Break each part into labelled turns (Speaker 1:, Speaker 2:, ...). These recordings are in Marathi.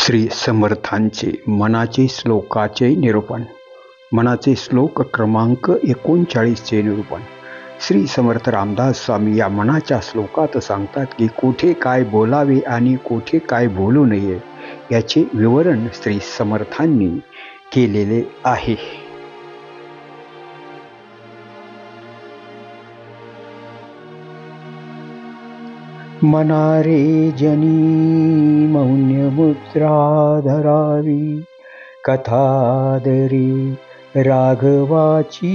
Speaker 1: श्री समर्थांचे मनाचे श्लोकाचे निरूपण. मनाचे श्लोक क्रमांक 39चे निरूपण. श्री समर्थ रामदास स्वामी या मनाच्या श्लोकात सांगतात की कोठे काय बोलावे आणि कोठे काय बोलू नये याचे विवरण श्री समर्थांनी केलेले आहे. मनारे जनी मौन्य मुद्रा धरावी, कथादरी राघवाची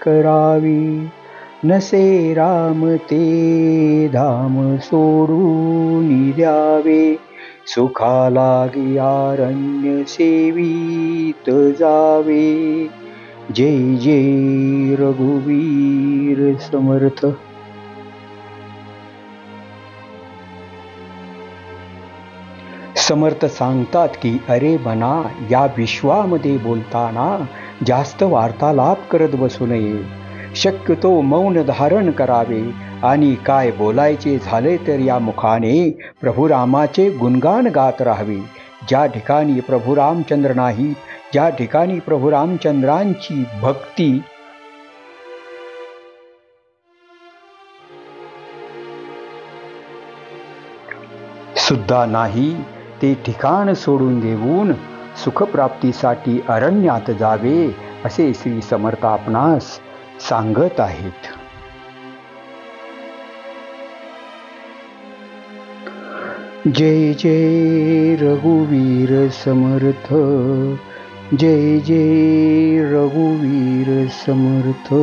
Speaker 1: करावी. नसे राम ते धाम सोडून द्यावे, सुखा लागी आरण्य सेवीत जावे. जय जय रघुवीर समर्थ. समर्थ सांगतात की अरे मना, या विश्वामध्ये बोलताना जास्त वार्तालाप करत बसू नये. शक्यतो मौन धारण करावे आणि काय बोलायचे झाले तर या मुखाने प्रभू रामाचे गुणगान गात राहावे. ज्या ठिकाणी प्रभू रामचंद्र नाही, ज्या ठिकाणी प्रभू रामचंद्रांची भक्ती सुद्धा नाही, ते ठिकाण सोडून देऊन सुखप्राप्तीसाठी अरण्यात जावे असे श्री समर्थ आपणास सांगत आहेत. जय जय रघुवीर समर्थ. जय जय रघुवीर समर्थ.